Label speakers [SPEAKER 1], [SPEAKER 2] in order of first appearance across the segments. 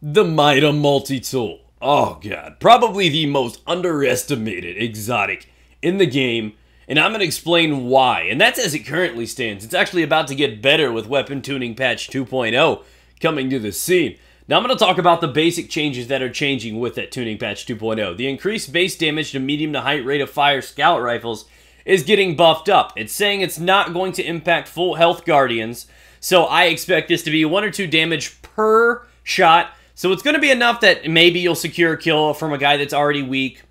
[SPEAKER 1] The Mida multi-tool. Oh god, probably the most underestimated exotic in the game, and I'm going to explain why. And that's as it currently stands. It's actually about to get better with weapon tuning patch 2.0 coming to the scene. Now I'm going to talk about the basic changes that are changing with that tuning patch 2.0. The increased base damage to medium to height rate of fire scout rifles is getting buffed up. It's saying it's not going to impact full health guardians, so I expect this to be 1 or 2 damage per shot. So it's going to be enough that maybe you'll secure a kill from a guy that's already weak.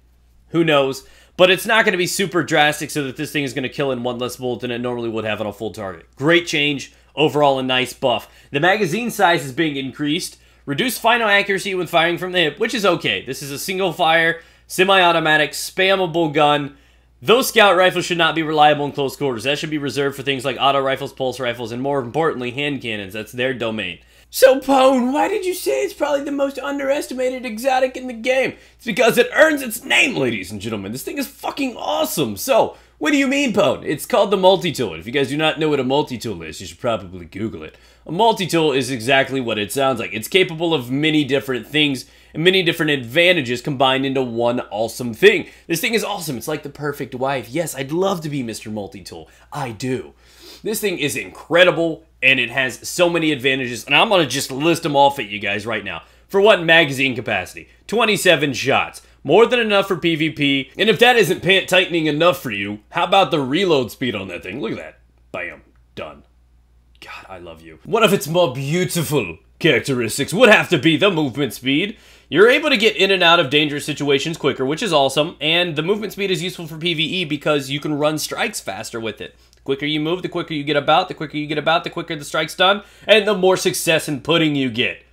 [SPEAKER 1] Who knows? But it's not going to be super drastic so that this thing is going to kill in 1 less bullet than it normally would have on a full target. Great change. Overall, a nice buff. The magazine size is being increased. Reduced final accuracy when firing from the hip, which is okay. This is a single fire, semi-automatic, spammable gun. Those scout rifles should not be reliable in close quarters. That should be reserved for things like auto rifles, pulse rifles, and more importantly, hand cannons. That's their domain. So, Pone, why did you say it's probably the most underestimated exotic in the game? It's because it earns its name, ladies and gentlemen. This thing is fucking awesome. So, what do you mean, Pone? It's called the multi-tool. If you guys do not know what a multi-tool is, you should probably Google it. A multi-tool is exactly what it sounds like. It's capable of many different things and many different advantages combined into one awesome thing. This thing is awesome. It's like the perfect wife. Yes, I'd love to be Mr. Multi-Tool. I do. This thing is incredible, and it has so many advantages, and I'm going to just list them off at you guys right now. For one, magazine capacity. 27 shots. More than enough for PvP, and if that isn't pant tightening enough for you, how about the reload speed on that thing? Look at that. Bam. Done. God, I love you. One of its more beautiful characteristics would have to be the movement speed. You're able to get in and out of dangerous situations quicker, which is awesome, and the movement speed is useful for PvE because you can run strikes faster with it. The quicker you move, the quicker you get about, the quicker you get about, the quicker the strike's done, and the more success in pudding you get.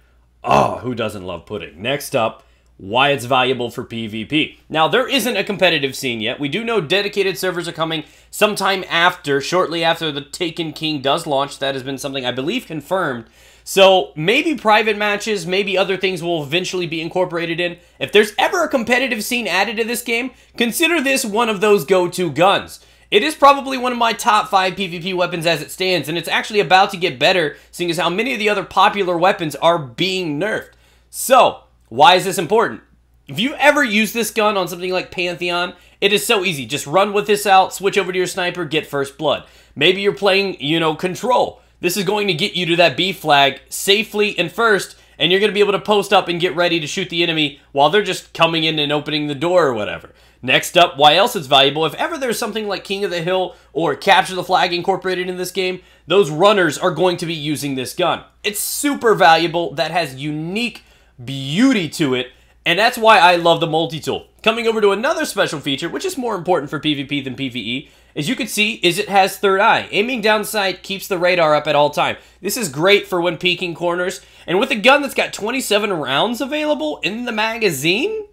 [SPEAKER 1] Oh, who doesn't love pudding? Next up, why it's valuable for PvP. Now, there isn't a competitive scene yet. We do know dedicated servers are coming sometime after, shortly after the Taken King does launch. That has been something I believe confirmed. So maybe private matches, maybe other things will eventually be incorporated in. If there's ever a competitive scene added to this game, consider this one of those go-to guns. It is probably one of my top 5 PvP weapons as it stands, and it's actually about to get better, seeing as how many of the other popular weapons are being nerfed. So, why is this important? If you ever use this gun on something like Pantheon, it is so easy. Just run with this out, switch over to your sniper, get first blood. Maybe you're playing, Control. This is going to get you to that B flag safely and first, and you're going to be able to post up and get ready to shoot the enemy while they're just coming in and opening the door or whatever. Next up, why else it's valuable. If ever there's something like King of the Hill or Capture the Flag incorporated in this game, those runners are going to be using this gun. It's super valuable. That has unique beauty to it, and that's why I love the multi-tool. Coming over to another special feature, which is more important for PvP than PvE, as you can see, is it has third eye. Aiming down sight keeps the radar up at all time. This is great for when peeking corners, and with a gun that's got 27 rounds available in the magazine,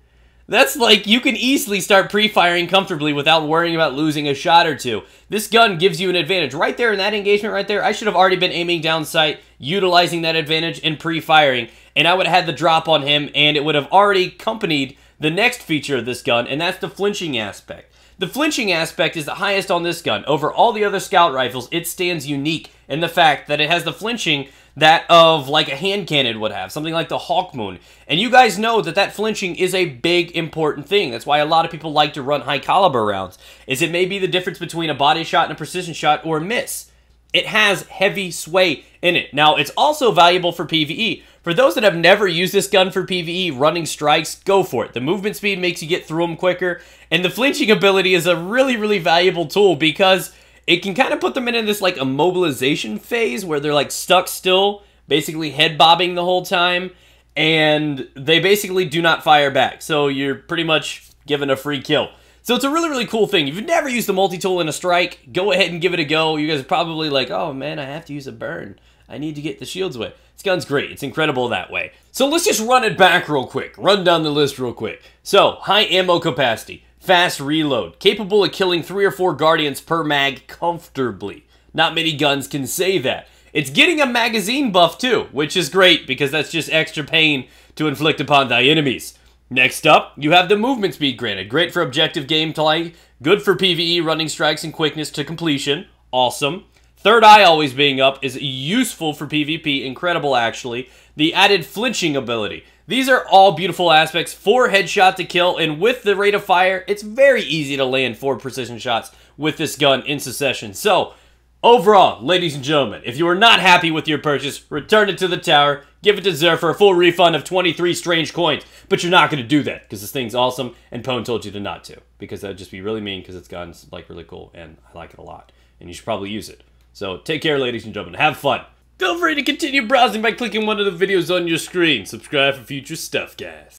[SPEAKER 1] that's like you can easily start pre-firing comfortably without worrying about losing a shot or two. This gun gives you an advantage. Right there in that engagement right there, I should have already been aiming down sight, utilizing that advantage and pre-firing, and I would have had the drop on him, and it would have already accompanied the next feature of this gun, and that's the flinching aspect. The flinching aspect is the highest on this gun. Over all the other scout rifles, it stands unique in the fact that it has the flinching that of like a hand cannon would have, something like the Hawkmoon. And you guys know that that flinching is a big important thing. That's why a lot of people like to run high caliber rounds, is it may be the difference between a body shot and a precision shot or a miss. It has heavy sway in it. Now, it's also valuable for PvE. For those that have never used this gun for PvE, running strikes, go for it. The movement speed makes you get through them quicker, and the flinching ability is a really, really valuable tool because it can kind of put them in this like immobilization phase where they're like stuck still, basically head bobbing the whole time, and they basically do not fire back. So you're pretty much given a free kill. So it's a really, really cool thing. If you've never used the multi-tool in a strike, go ahead and give it a go. You guys are probably like, oh man, I have to use a burn. I need to get the shields away. This gun's great. It's incredible that way. So let's just run it back real quick. Run down the list real quick. So, high ammo capacity. Fast reload. Capable of killing 3 or 4 guardians per mag comfortably. Not many guns can say that. It's getting a magazine buff too, which is great because that's just extra pain to inflict upon thy enemies. Next up, you have the movement speed granted. Great for objective gameplay. Good for PvE, running strikes and quickness to completion. Awesome. Third eye always being up is useful for PvP. Incredible, actually. the added flinching ability. These are all beautiful aspects for headshot to kill, and with the rate of fire, it's very easy to land 4 precision shots with this gun in succession. So, overall, ladies and gentlemen, if you are not happy with your purchase, return it to the tower, give it to Zer for a full refund of 23 strange coins. But you're not going to do that, because this thing's awesome, and Pwn told you to not to. Because that'd just be really mean, because its gun's, like, really cool, and I like it a lot. And you should probably use it. So, take care, ladies and gentlemen. Have fun. Feel free to continue browsing by clicking one of the videos on your screen. Subscribe for future stuff, guys.